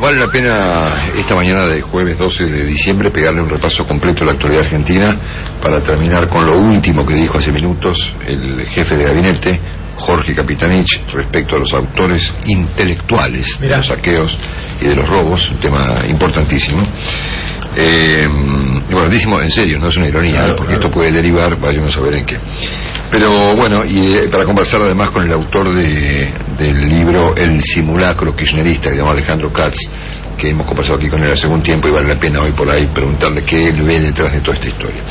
vale la pena esta mañana de jueves 12 de diciembre pegarle un repaso completo a la actualidad argentina para terminar con lo último que dijo hace minutos el jefe de gabinete, Jorge Capitanich, respecto a los autores intelectuales de los saqueos y de los robos, un tema importantísimo. Importantísimo en serio, no es una ironía, porque esto puede derivar, vayamos a ver en qué. Pero bueno, y para conversar además con el autor del libro El simulacro kirchnerista, que se llama Alejandro Katz, que hemos conversado aquí con él hace algún tiempo, y vale la pena hoy por ahí preguntarle qué él ve detrás de toda esta historia.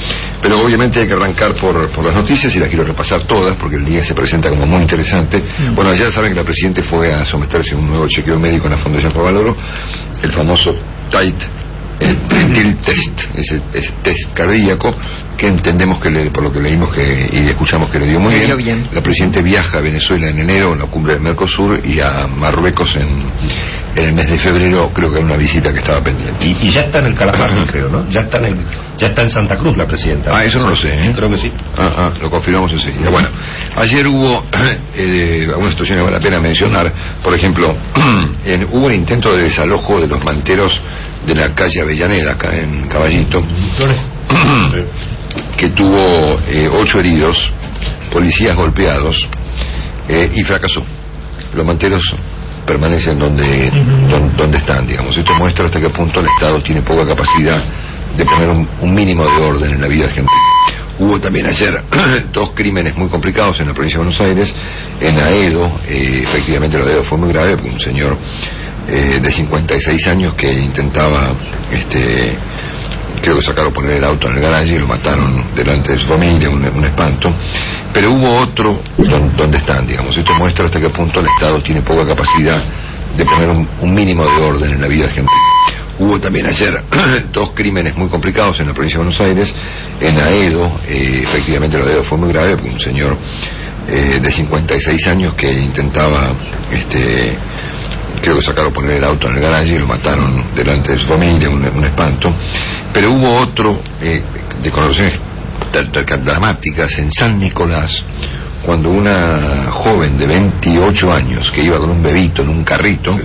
Pero obviamente hay que arrancar por las noticias, y las quiero repasar todas porque el día se presenta como muy interesante. Bueno, ya saben que la Presidente fue a someterse a un nuevo chequeo médico en la Fundación Favaloro, el famoso TIL test, ese test cardíaco que entendemos que por lo que leímos y escuchamos que le dio muy bien. La Presidente viaja a Venezuela en enero en la cumbre del Mercosur, y a Marruecos en el mes de febrero, creo que era una visita que estaba pendiente. Y ya está en el Calafate, creo, ¿no? Ya está en Santa Cruz la Presidenta. Eso no lo sé, ¿eh? Creo que sí. Lo confirmamos enseguida. Bueno, ayer hubo algunas situaciones que vale la pena mencionar. Por ejemplo, hubo un intento de desalojo de los manteros de la calle Avellaneda, acá en Caballito, que tuvo 8 heridos, policías golpeados, y fracasó. Los manteros permanecen donde están, digamos. Esto muestra hasta qué punto el Estado tiene poca capacidad de poner un mínimo de orden en la vida argentina. Hubo también ayer 2 crímenes muy complicados en la provincia de Buenos Aires, en Aedo. Efectivamente lo de Aedo fue muy grave, porque un señor de 56 años que intentaba, creo que sacaron poner el auto en el garaje, y lo mataron delante de su familia, un espanto. Pero hubo otro donde están, digamos. Esto muestra hasta qué punto el Estado tiene poca capacidad de poner un mínimo de orden en la vida argentina. Hubo también ayer 2 crímenes muy complicados en la provincia de Buenos Aires, en Aedo. Efectivamente lo de Aedo fue muy grave, porque un señor de 56 años que intentaba, creo que sacaron poner el auto en el garaje, y lo mataron delante de su familia, un espanto. Pero hubo otro de connotaciones dramáticas en San Nicolás, cuando una joven de 28 años que iba con un bebito en un carrito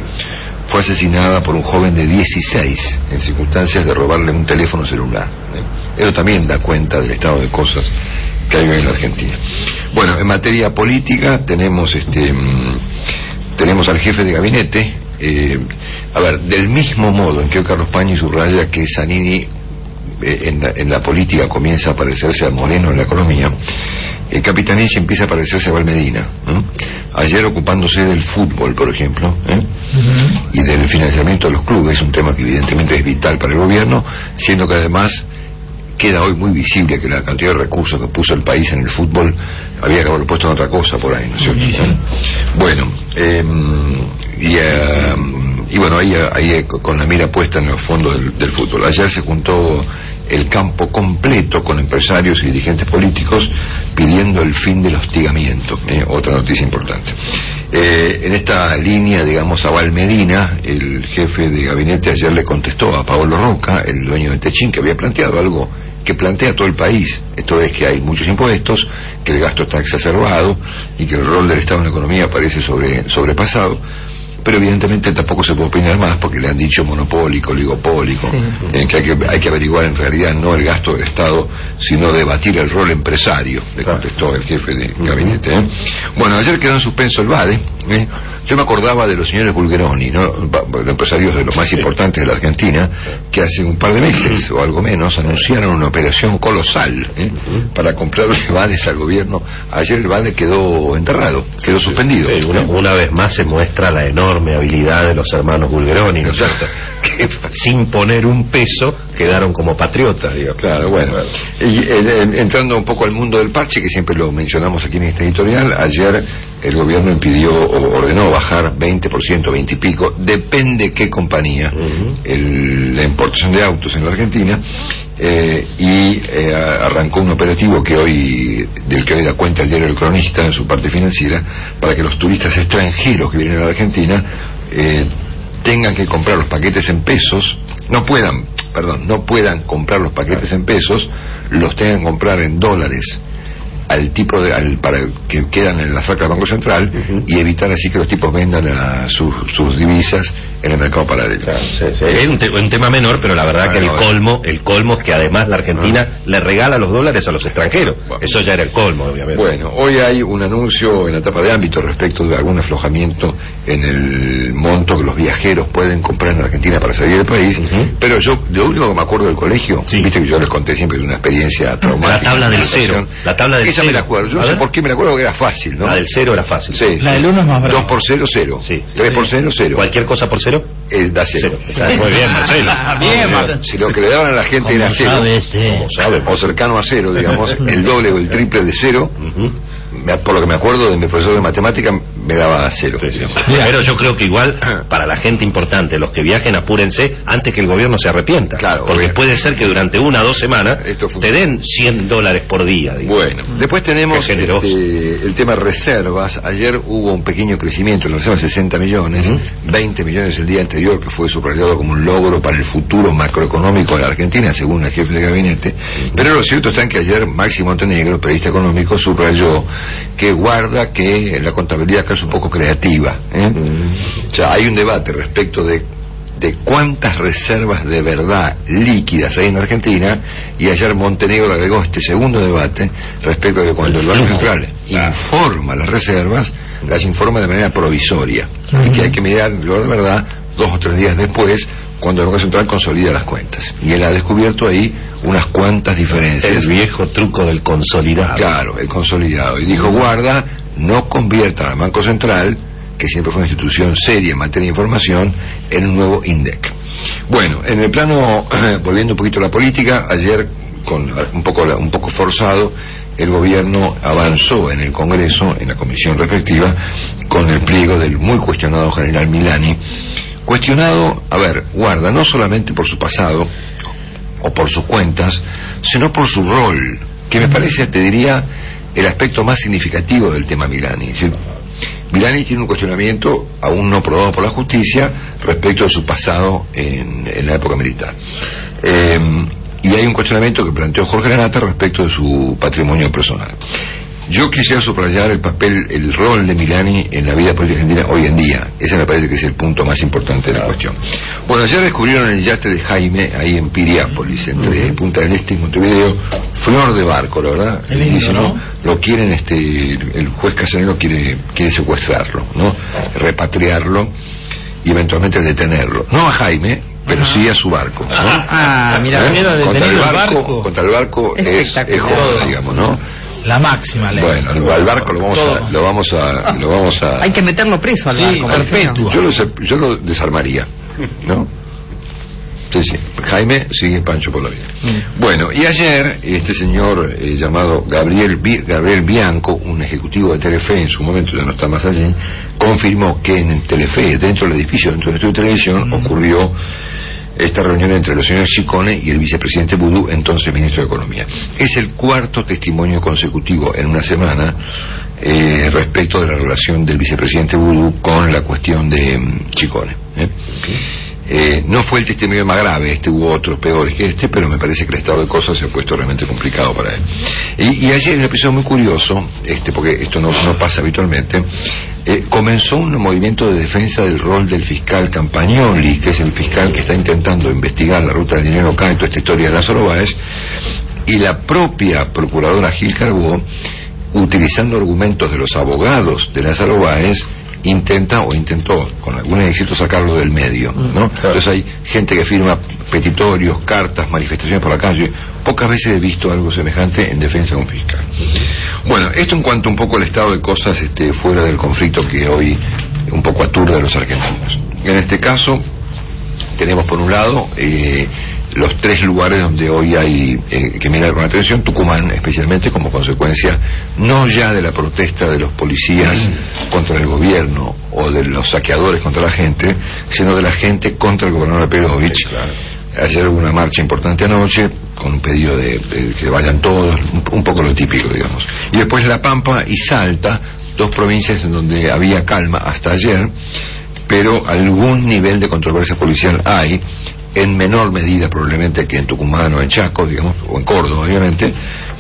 fue asesinada por un joven de 16 en circunstancias de robarle un teléfono celular. Eso también da cuenta del estado de cosas que hay hoy en la Argentina. Bueno, en materia política tenemos al jefe de gabinete, del mismo modo en que Carlos Pañi subraya que Zanini en la política comienza a parecerse a Moreno en la economía, Capitanich empieza a parecerse a Valmedina, ayer ocupándose del fútbol, por ejemplo, y del financiamiento de los clubes, un tema que evidentemente es vital para el gobierno, siendo que además queda hoy muy visible que la cantidad de recursos que puso el país en el fútbol había que haberlo puesto en otra cosa por ahí, ¿no es cierto? Sí. Bueno, y bueno, ahí con la mira puesta en los fondos del fútbol. Ayer se juntó el campo completo con empresarios y dirigentes políticos pidiendo el fin del hostigamiento, otra noticia importante. En esta línea, digamos, a Valmedina, el jefe de gabinete ayer le contestó a Paolo Roca, el dueño de Techín, que había planteado algo que plantea todo el país. Esto es que hay muchos impuestos, que el gasto está exacerbado y que el rol del Estado en la economía parece sobrepasado. Pero evidentemente tampoco se puede opinar más, porque le han dicho monopólico, oligopólico, que hay que averiguar en realidad no el gasto del Estado, sino debatir el rol empresario, le contestó el jefe de gabinete. Bueno, ayer quedó en suspenso el BADE. Yo me acordaba de los señores Bulgeroni, ¿no? Los empresarios de los más importantes de la Argentina, que hace un par de meses o algo menos anunciaron una operación colosal para comprarle BADES al gobierno. Ayer el BADE quedó enterrado, quedó suspendido. Sí, una vez más se muestra la enorme habilidad de los hermanos Bulgeroni, ¿no es cierto? Que sin poner un peso quedaron como patriotas, digo. Claro, bueno. Y, entrando un poco al mundo del parche, que siempre lo mencionamos aquí en este editorial, ayer el gobierno ordenó bajar 20%, 20 y pico, depende qué compañía, la importación de autos en la Argentina, y arrancó un operativo del que hoy da cuenta el diario El Cronista en su parte financiera, para que los turistas extranjeros que vienen a la Argentina tengan que comprar los paquetes en pesos, no puedan comprar los paquetes en pesos, los tengan que comprar en dólares al tipo para que quedan en la saca del Banco Central, y evitar así que los tipos vendan sus divisas en el mercado paralelo. Claro, es un tema menor, pero la verdad que el colmo es que además la Argentina le regala los dólares a los extranjeros. Eso ya era el colmo, obviamente. Bueno, hoy hay un anuncio en la etapa de ámbito respecto de algún aflojamiento en el monto que los viajeros pueden comprar en Argentina para salir del país, pero yo, lo único que me acuerdo del colegio, viste que yo les conté siempre de una experiencia traumática. La tabla del cero. La tabla del esa me la acuerdo. Yo no sé por qué me la acuerdo, que era fácil, ¿no? La del cero era fácil. Sí, la del 1 es más brava. 2 por 0, 0. Sí. 3 por 0, 0. Cualquier cosa por cero da 0. Muy bien, Marcelo. Bien, si lo que le daban a la gente era 0, o cercano a 0, digamos, el doble o el triple de 0, por lo que me acuerdo de mi profesor de matemática, me daba 0. Pero yo creo que igual, para la gente importante, los que viajen, apúrense antes que el gobierno se arrepienta. Claro, porque puede ser que durante 1 o 2 semanas te den $100 por día. Digamos. Bueno, después tenemos el tema reservas. Ayer hubo un pequeño crecimiento en las reservas, 60 millones, 20 millones el día anterior, que fue subrayado como un logro para el futuro macroeconómico de la Argentina, según el jefe de gabinete. Pero lo cierto está en que ayer Máximo Montenegro, periodista económico, subrayó que guarda que la contabilidad acá es un poco creativa, O sea, hay un debate respecto de cuántas reservas de verdad líquidas hay en Argentina, y ayer Montenegro agregó este segundo debate respecto de que cuando el Banco Central informa las reservas, las informa de manera provisoria, y que hay que mirar de verdad 2 o 3 días después, cuando el Banco Central consolida las cuentas. Y él ha descubierto ahí unas cuantas diferencias. El viejo truco del consolidado. Claro, el consolidado. Y dijo, guarda, no conviertan al Banco Central, que siempre fue una institución seria en materia de información, en un nuevo INDEC. Bueno, en el plano, volviendo un poquito a la política, ayer, con un poco forzado, el gobierno avanzó en el Congreso, en la comisión respectiva, con el pliego del muy cuestionado general Milani. Cuestionado, guarda, no solamente por su pasado o por sus cuentas, sino por su rol, que me parece, te diría, el aspecto más significativo del tema Milani. Es decir, Milani tiene un cuestionamiento aún no probado por la justicia respecto de su pasado en la época militar. Y hay un cuestionamiento que planteó Jorge Lanata respecto de su patrimonio personal. Yo quisiera subrayar el rol de Milani en la vida política argentina hoy en día. Ese me parece que es el punto más importante de la cuestión. Bueno, ayer descubrieron el yate de Jaime ahí en Piriápolis, entre Punta del Este y Montevideo. Flor de barco, la verdad. Dice, ¿no? Lo quieren, el juez Casanelo quiere secuestrarlo, ¿no? Repatriarlo y eventualmente detenerlo. No a Jaime, pero sí a su barco, ¿no? Mira, contra el barco es joven, digamos, ¿no? La máxima ley. Bueno, al barco lo vamos a hay que meterlo preso al barco. Perpetuo. Yo lo desarmaría, ¿no? Sí. Jaime sigue Pancho por la vida. Bueno, y ayer este señor llamado Gabriel Bianco, un ejecutivo de Telefe, en su momento ya no está más allí, confirmó que en Telefe, dentro del edificio, dentro del estudio de televisión, ocurrió esta reunión entre los señores Ciccone y el vicepresidente Boudou, entonces ministro de Economía. Es el 4º testimonio consecutivo en una semana respecto de la relación del vicepresidente Boudou con la cuestión de Ciccone. No fue el testimonio más grave, hubo otros peores que pero me parece que el estado de cosas se ha puesto realmente complicado para él. Y ayer un episodio muy curioso, porque esto no pasa habitualmente, comenzó un movimiento de defensa del rol del fiscal Campagnoli, que es el fiscal que está intentando investigar la ruta del dinero acá, en toda esta historia de Lázaro Báez, y la propia procuradora Gil Carbó, utilizando argumentos de los abogados de Lázaro Báez, intentó con algún éxito sacarlo del medio, ¿no? Entonces hay gente que firma petitorios, cartas, manifestaciones por la calle. Pocas veces he visto algo semejante en defensa de un fiscal. Bueno, esto en cuanto un poco al estado de cosas fuera del conflicto que hoy un poco aturde a los argentinos. En este caso tenemos por un lado los 3 lugares donde hoy hay que mirar con atención. Tucumán, especialmente como consecuencia no ya de la protesta de los policías contra el gobierno o de los saqueadores contra la gente, sino de la gente contra el gobernador Perovich. Ayer hubo una marcha importante anoche con un pedido de que vayan todos, un poco lo típico, digamos. Y después La Pampa y Salta, 2 provincias en donde había calma hasta ayer, pero algún nivel de controversia policial hay, en menor medida probablemente que en Tucumán o en Chaco, digamos, o en Córdoba, obviamente,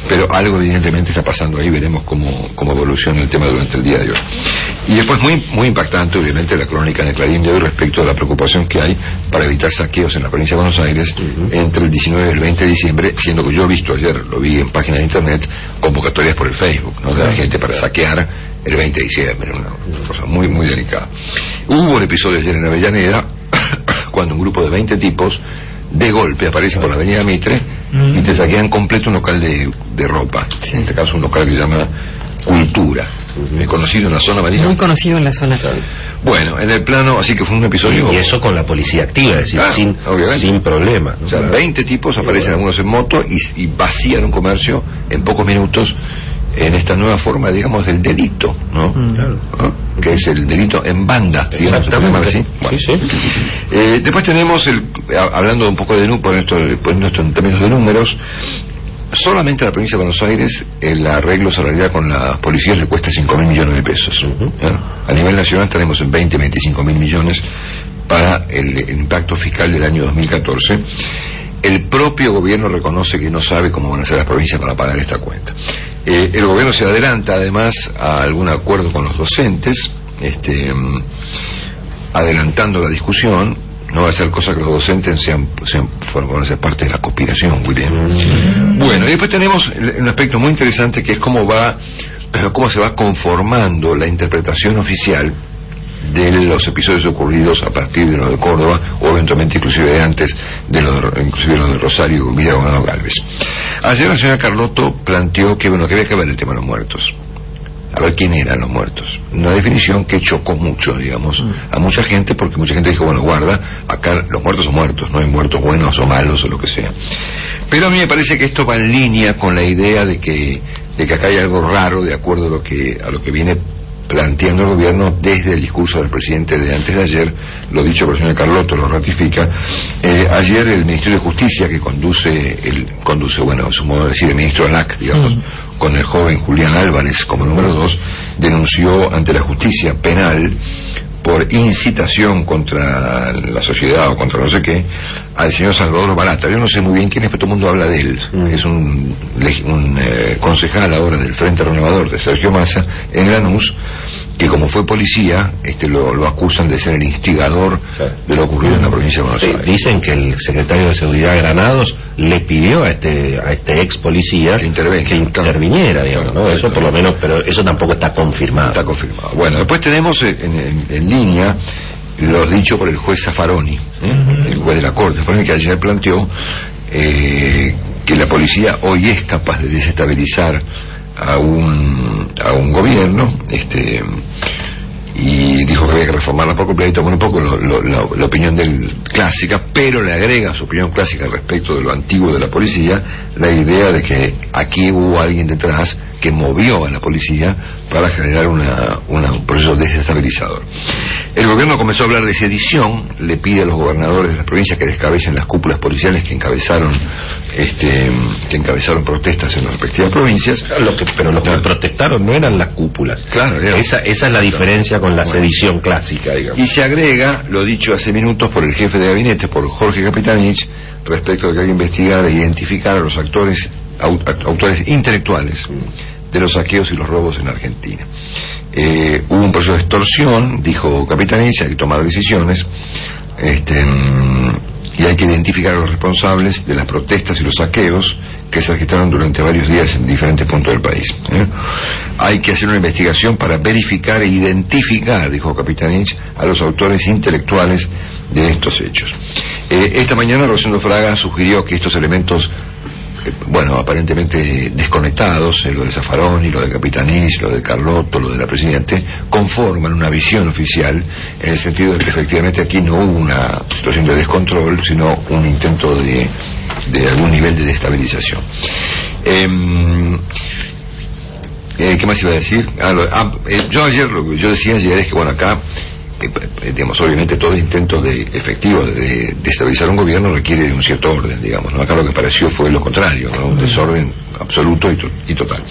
pero algo evidentemente está pasando ahí, veremos cómo evoluciona el tema durante el día de hoy. Y después muy impactante obviamente la crónica de Clarín de hoy respecto a la preocupación que hay para evitar saqueos en la provincia de Buenos Aires entre el 19 y el 20 de diciembre, siendo que yo he visto ayer, lo vi en páginas de internet, convocatorias por el Facebook, ¿no?, de la gente para saquear el 20 de diciembre, una cosa muy delicada. Hubo un episodio ayer en Avellaneda cuando un grupo de 20 tipos de golpe aparece por la avenida Mitre y te saquean completo un local de ropa, en este caso un local que se llama Cultura, conocido en la zona marina. Muy conocido en la zona sur. Bueno, en el plano, así que fue un episodio... Y eso con la policía activa, es decir, sin problema, ¿no? O sea, 20 tipos aparecen, algunos en moto, y vacían un comercio en pocos minutos en esta nueva forma, digamos, del delito, ¿no? Claro. ¿No? Que es el delito en banda, digamos, así. Bueno. Sí. Después tenemos, hablando un poco de poniendo en términos de números, solamente a la provincia de Buenos Aires el arreglo salarial con la policía le cuesta 5.000 millones de pesos. A nivel nacional estaremos en 25.000 millones para el impacto fiscal del año 2014. El propio gobierno reconoce que no sabe cómo van a ser las provincias para pagar esta cuenta. El gobierno se adelanta además a algún acuerdo con los docentes, adelantando la discusión. No va a ser cosa que los docentes van a ser parte de la conspiración, William. Bueno, y después tenemos un aspecto muy interesante, que es cómo se va conformando la interpretación oficial de los episodios ocurridos a partir de lo de Córdoba, o eventualmente inclusive de antes de lo de Rosario, Villa Gobernador Galvez. Ayer la señora Carlotto planteó que había que ver el tema de los muertos, a ver quién eran los muertos. Una definición que chocó mucho, digamos, a mucha gente, porque mucha gente dijo, bueno, guarda, acá los muertos son muertos, no hay muertos buenos o malos o lo que sea. Pero a mí me parece que esto va en línea con la idea de que acá hay algo raro, de acuerdo a lo que viene planteando el gobierno desde el discurso del presidente de antes de ayer. Lo dicho por el señor Carlotto lo ratifica. Ayer el Ministerio de Justicia, que conduce, bueno, su modo de decir, el ministro ALAC, digamos, con el joven Julián Álvarez como número 2, denunció ante la justicia penal por incitación contra la sociedad o contra no sé qué al señor Salvador Barata. Yo no sé muy bien quién es, pero todo el mundo habla de él. Es un concejal ahora del Frente Renovador de Sergio Massa en Lanús, que como fue policía, lo acusan de ser el instigador de lo ocurrido en la provincia de Buenos Aires. Dicen que el secretario de Seguridad de Granados le pidió a este ex policía que interviniera, digamos, ¿no? Eso por lo menos, pero eso tampoco está confirmado. Está confirmado. Bueno, después tenemos en línea los dichos por el juez Zaffaroni, el juez de la Corte Zaffaroni, que ayer planteó que la policía hoy es capaz de desestabilizar a un gobierno, y dijo que había que reformarla por completo. Bueno, un poco la opinión del clásica, pero le agrega a su opinión clásica respecto de lo antiguo de la policía la idea de que aquí hubo alguien detrás que movió a la policía para generar un proceso desestabilizador. El gobierno comenzó a hablar de sedición, le pide a los gobernadores de las provincias que descabecen las cúpulas policiales que encabezaron protestas en las respectivas provincias. Pero los que protestaron no eran las cúpulas. Claro, esa es la diferencia con la sedición clásica, digamos. Y se agrega lo dicho hace minutos por el jefe de gabinete, por Jorge Capitanich, respecto de que hay que investigar e identificar a los autores intelectuales de los saqueos y los robos en Argentina. Hubo un proceso de extorsión, dijo Capitanich, hay que tomar decisiones, y hay que identificar a los responsables de las protestas y los saqueos que se registraron durante varios días en diferentes puntos del país. Hay que hacer una investigación para verificar e identificar, dijo Capitanich, a los autores intelectuales de estos hechos. Esta mañana Rosendo Fraga sugirió que estos elementos, aparentemente desconectados, lo de Zaffaroni, lo de Capitanich, lo de Carlotto, lo de la Presidente, conforman una visión oficial, en el sentido de que efectivamente aquí no hubo una situación de descontrol, sino un intento de algún nivel de destabilización. ¿Qué más iba a decir? Yo decía ayer es que acá obviamente todo intento efectivo de estabilizar un gobierno requiere de un cierto orden, digamos, ¿no? Acá lo que pareció fue lo contrario, ¿no? Un desorden absoluto y total.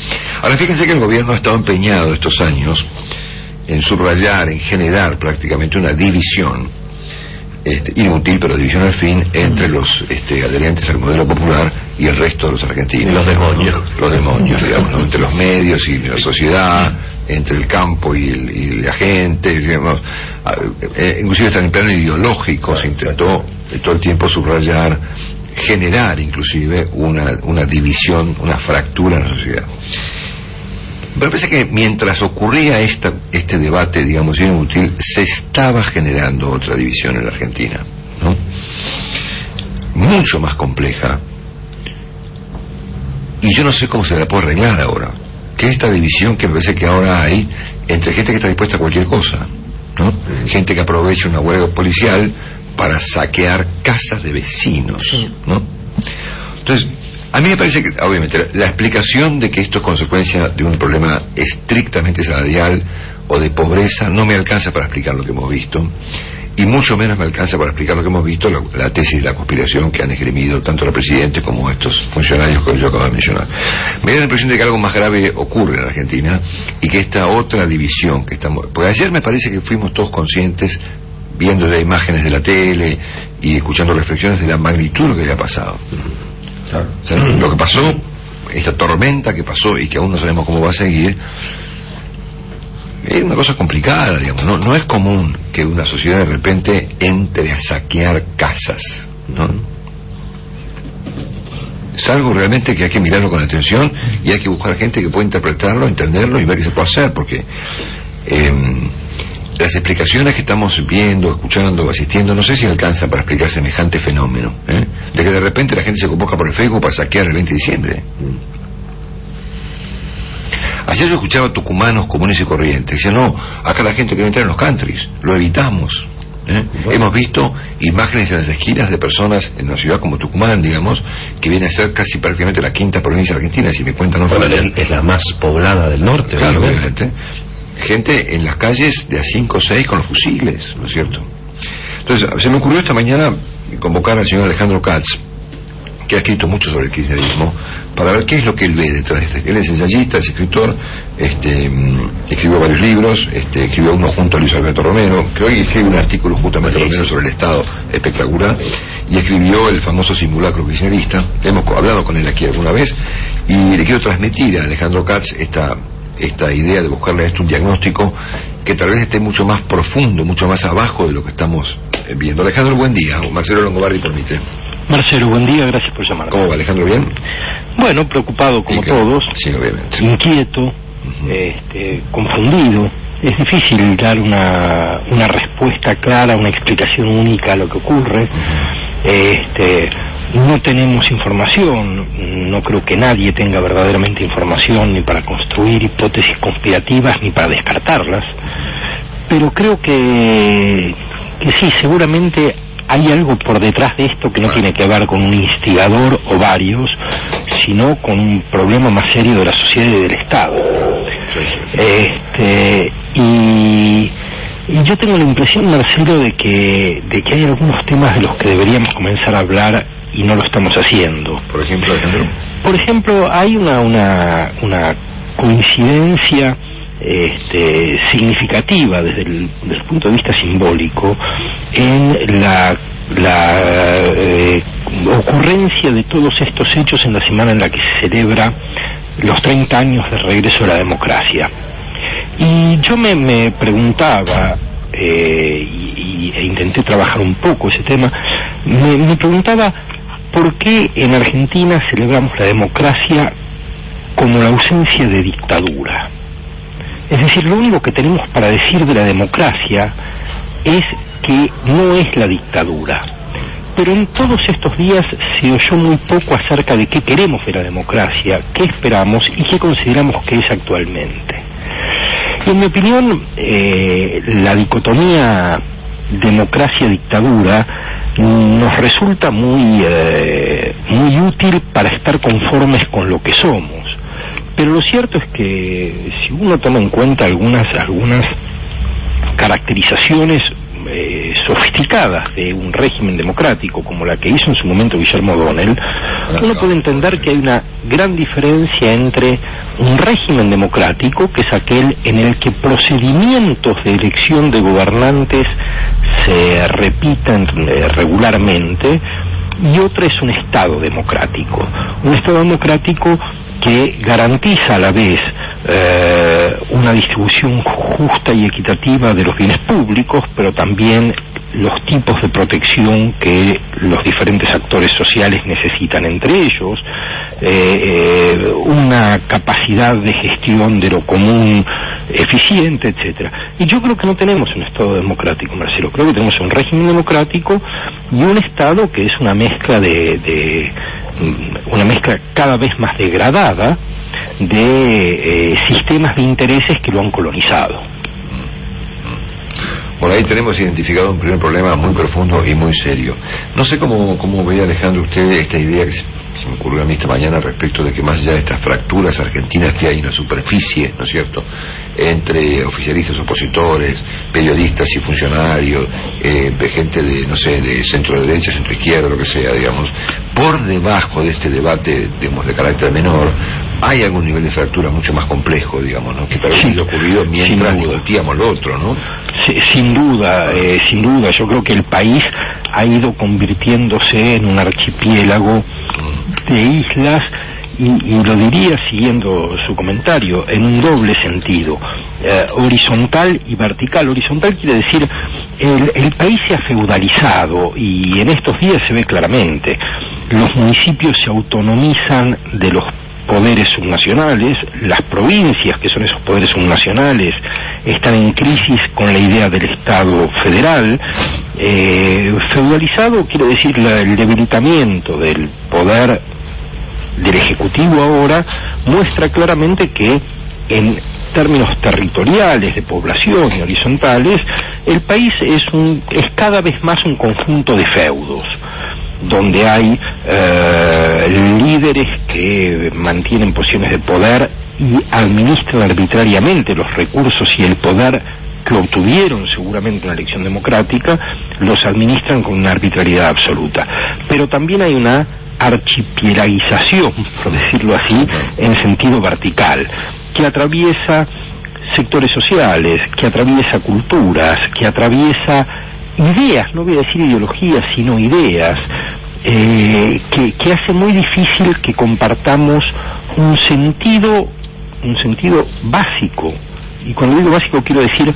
Ahora fíjense que el gobierno ha estado empeñado estos años en subrayar, en generar prácticamente una división inútil, pero división al fin, entre los adherentes al modelo popular y el resto de los argentinos. Los demonios. Los demonios, digamos, ¿no? Entre los medios y la sociedad, entre el campo y la gente, digamos. Inclusive hasta en el plano ideológico se intentó todo el tiempo subrayar, generar inclusive una división, una fractura en la sociedad. Pero parece que mientras ocurría este debate, digamos, inútil, se estaba generando otra división en la Argentina, ¿no? Mucho más compleja, y yo no sé cómo se la puede arreglar ahora, que esta división que me parece que ahora hay entre gente que está dispuesta a cualquier cosa, ¿no? Gente que aprovecha una huelga policial para saquear casas de vecinos, ¿no? Entonces, a mí me parece que, obviamente, la explicación de que esto es consecuencia de un problema estrictamente salarial o de pobreza no me alcanza para explicar lo que hemos visto, y mucho menos me alcanza para explicar lo que hemos visto, la tesis de la conspiración que han esgrimido tanto el presidente como estos funcionarios que yo acabo de mencionar. Me da la impresión de que algo más grave ocurre en Argentina y que esta otra división que estamos... Porque ayer me parece que fuimos todos conscientes, viendo ya imágenes de la tele y escuchando reflexiones de la magnitud de lo que había pasado. O sea, lo que pasó, esta tormenta que pasó y que aún no sabemos cómo va a seguir, es una cosa complicada, digamos. No es común que una sociedad de repente entre a saquear casas, ¿no? Es algo realmente que hay que mirarlo con atención y hay que buscar gente que pueda interpretarlo, entenderlo y ver qué se puede hacer, porque las explicaciones que estamos viendo, escuchando, asistiendo, no sé si alcanzan para explicar semejante fenómeno, de que de repente la gente se convoca por el Facebook para saquear el 20 de diciembre. Ayer yo escuchaba tucumanos comunes y corrientes, decían, no, acá la gente quiere entrar en los countries, lo evitamos. Hemos visto imágenes en las esquinas de personas en una ciudad como Tucumán, digamos, que viene a ser casi prácticamente la quinta provincia argentina, si me cuentan. Es la más poblada del norte. Claro, obviamente. Gente en las calles de a 5 o 6 con los fusiles, ¿no es cierto? Entonces, se me ocurrió esta mañana convocar al señor Alejandro Katz, que ha escrito mucho sobre el kirchnerismo, para ver qué es lo que él ve detrás de este. Él es ensayista, es escritor, escribió varios libros, escribió uno junto a Luis Alberto Romero, creo que escribió un artículo justamente Romero sobre el Estado espectacular, y escribió el famoso simulacro kirchnerista. Hemos hablado con él aquí alguna vez, y le quiero transmitir a Alejandro Katz esta idea de buscarle a esto un diagnóstico que tal vez esté mucho más profundo, mucho más abajo de lo que estamos viendo. Alejandro, buen día. Marcelo Longobardi permite. Marcelo, buen día, gracias por llamar. ¿Cómo va, Alejandro? ¿Bien? Bueno, preocupado como todos. Sí, obviamente. Inquieto, confundido. Es difícil dar una respuesta clara, una explicación única a lo que ocurre. No tenemos información, no creo que nadie tenga verdaderamente información ni para construir hipótesis conspirativas ni para descartarlas, pero creo que sí, seguramente hay algo por detrás de esto que no tiene que ver con un instigador o varios, sino con un problema más serio de la sociedad y del Estado. Y yo tengo la impresión, Marcelo, de que hay algunos temas de los que deberíamos comenzar a hablar y no lo estamos haciendo. Por ejemplo, Alejandro. Por ejemplo, hay una coincidencia significativa desde el punto de vista simbólico en la ocurrencia de todos estos hechos en la semana en la que se celebra los 30 años de regreso a la democracia. Y yo me preguntaba, e intenté trabajar un poco ese tema, me preguntaba por qué en Argentina celebramos la democracia como la ausencia de dictadura. Es decir, lo único que tenemos para decir de la democracia es que no es la dictadura. Pero en todos estos días se oyó muy poco acerca de qué queremos de la democracia, qué esperamos y qué consideramos que es actualmente. Y en mi opinión, la dicotomía democracia-dictadura nos resulta muy útil para estar conformes con lo que somos. Pero lo cierto es que si uno toma en cuenta algunas caracterizaciones sofisticadas de un régimen democrático como la que hizo en su momento Guillermo O'Donnell, uno puede entender que hay una gran diferencia entre un régimen democrático, que es aquel en el que procedimientos de elección de gobernantes se repiten regularmente, y otra es un Estado democrático. Un Estado democrático que garantiza a la vez una distribución justa y equitativa de los bienes públicos, pero también los tipos de protección que los diferentes actores sociales necesitan entre ellos, una capacidad de gestión de lo común eficiente, etcétera. Y yo creo que no tenemos un Estado democrático, Marcelo. Creo que tenemos un régimen democrático y un Estado que es una mezcla una mezcla cada vez más degradada de sistemas de intereses que lo han colonizado. Por ahí tenemos identificado un primer problema muy profundo y muy serio. No sé cómo ve, Alejandro, usted esta idea que se me ocurrió a mí esta mañana respecto de que más allá de estas fracturas argentinas que hay en la superficie, ¿no es cierto?, entre oficialistas, opositores, periodistas y funcionarios, gente de, no sé, de centro derecha, centro izquierda, lo que sea, digamos, por debajo de este debate, digamos, de carácter menor, hay algún nivel de fractura mucho más complejo, digamos, ¿no?, que tal vez haya ocurrido mientras discutíamos lo otro, ¿no? Sí, sin duda, yo creo que el país ha ido convirtiéndose en un archipiélago de islas, y lo diría siguiendo su comentario, en un doble sentido, horizontal y vertical. Horizontal quiere decir, el país se ha feudalizado, y en estos días se ve claramente. Los municipios se autonomizan de los poderes subnacionales, las provincias, que son esos poderes subnacionales, están en crisis con la idea del Estado federal. Feudalizado quiere decir el debilitamiento del poder del Ejecutivo ahora muestra claramente que en términos territoriales, de población y horizontales, el país es cada vez más un conjunto de feudos, donde hay líderes que mantienen posiciones de poder y administran arbitrariamente los recursos y el poder que obtuvieron seguramente en una elección democrática, los administran con una arbitrariedad absoluta. Pero también hay una archipielagización, por decirlo así, en sentido vertical, que atraviesa sectores sociales, que atraviesa culturas, que atraviesa ideas, no voy a decir ideologías, sino ideas, que hace muy difícil que compartamos un sentido básico. Y cuando digo básico quiero decir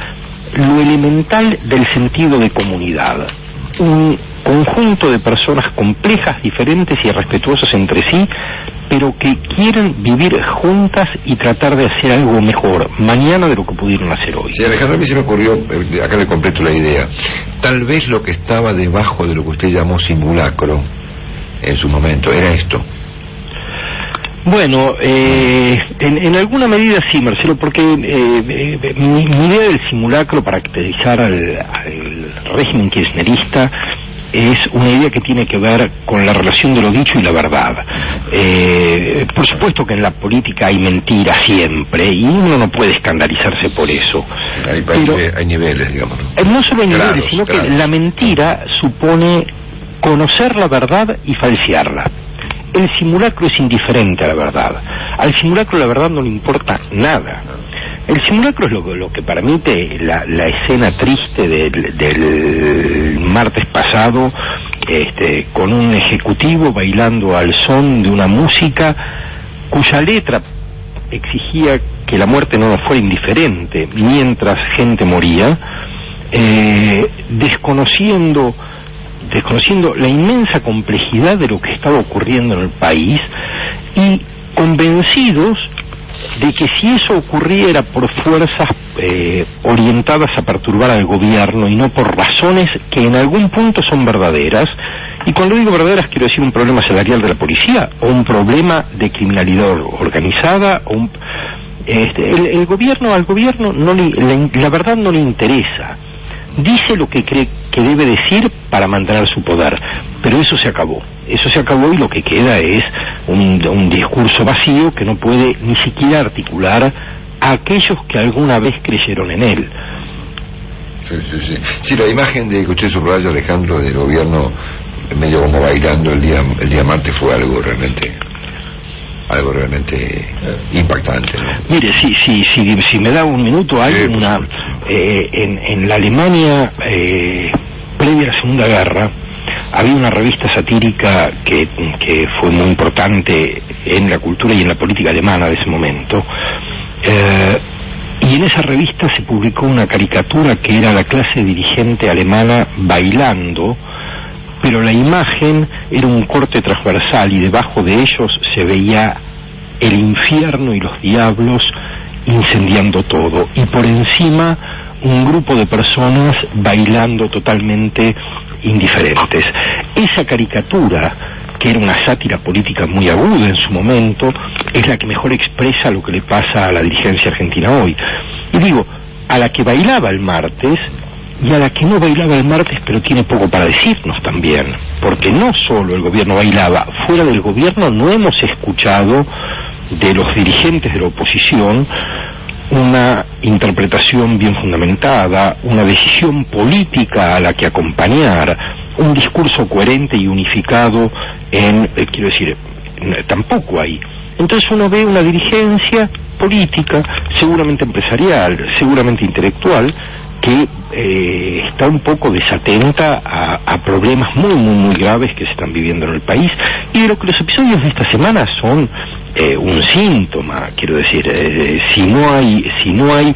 lo elemental del sentido de comunidad. Un conjunto de personas complejas, diferentes y respetuosas entre sí, pero que quieren vivir juntas y tratar de hacer algo mejor mañana de lo que pudieron hacer hoy. Sí, Alejandro, a mí se me ocurrió, acá le completo la idea, tal vez lo que estaba debajo de lo que usted llamó simulacro en su momento era esto. Bueno, en alguna medida sí, Marcelo, porque mi idea del simulacro para caracterizar al régimen kirchnerista es una idea que tiene que ver con la relación de lo dicho y la verdad. Por supuesto que en la política hay mentira siempre, y uno no puede escandalizarse por eso. Hay niveles, digamos. No solo hay niveles, sino que la mentira supone conocer la verdad y falsearla. El simulacro es indiferente a la verdad. Al simulacro la verdad no le importa nada. El simulacro es lo que permite la escena triste del martes pasado, con un ejecutivo bailando al son de una música cuya letra exigía que la muerte no nos fuera indiferente mientras gente moría, desconociendo la inmensa complejidad de lo que estaba ocurriendo en el país y convencidos de que si eso ocurriera por fuerzas orientadas a perturbar al gobierno y no por razones que en algún punto son verdaderas, y cuando digo verdaderas quiero decir un problema salarial de la policía o un problema de criminalidad organizada o al gobierno la verdad no le interesa. Dice lo que cree que debe decir para mantener su poder, pero eso se acabó y lo que queda es un discurso vacío que no puede ni siquiera articular a aquellos que alguna vez creyeron en él. Sí, la imagen de que usted subraya, Alejandro, del gobierno medio como bailando el día martes fue algo realmente impactante, ¿no? Mire, si me da un minuto, hay en la Alemania previa a la Segunda Guerra había una revista satírica que fue muy importante en la cultura y en la política alemana de ese momento, y en esa revista se publicó una caricatura que era la clase dirigente alemana bailando, pero la imagen era un corte transversal y debajo de ellos se veía el infierno y los diablos incendiando todo, y por encima un grupo de personas bailando totalmente indiferentes. Esa caricatura, que era una sátira política muy aguda en su momento, es la que mejor expresa lo que le pasa a la dirigencia argentina hoy. Y digo, a la que bailaba el martes y a la que no bailaba el martes, pero tiene poco para decirnos también, porque no solo el gobierno bailaba, fuera del gobierno no hemos escuchado de los dirigentes de la oposición una interpretación bien fundamentada, una decisión política a la que acompañar, un discurso coherente y unificado quiero decir, tampoco hay. Entonces uno ve una dirigencia política, seguramente empresarial, seguramente intelectual, que está un poco desatenta a problemas muy graves que se están viviendo en el país, y de lo que los episodios de esta semana son un síntoma, quiero decir, si no hay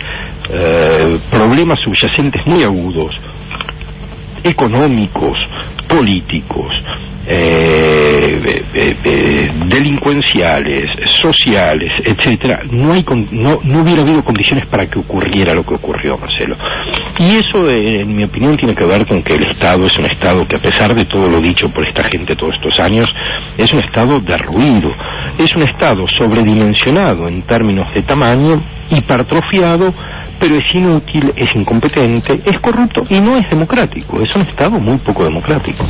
problemas subyacentes muy agudos, económicos, políticos, delincuenciales, sociales, etcétera, no hubiera habido condiciones para que ocurriera lo que ocurrió, Marcelo. Y eso, en mi opinión, tiene que ver con que el Estado es un Estado que, a pesar de todo lo dicho por esta gente todos estos años, es un Estado derruido, es un Estado sobredimensionado en términos de tamaño, hipertrofiado, pero es inútil, es incompetente, es corrupto y no es democrático. Es un Estado muy poco democrático.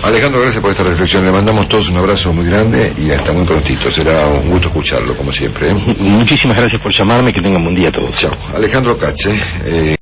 Alejandro, gracias por esta reflexión. Le mandamos todos un abrazo muy grande y hasta muy prontito. Será un gusto escucharlo, como siempre. Muchísimas gracias por llamarme. Que tengan buen día a todos. Chao. Alejandro Cache.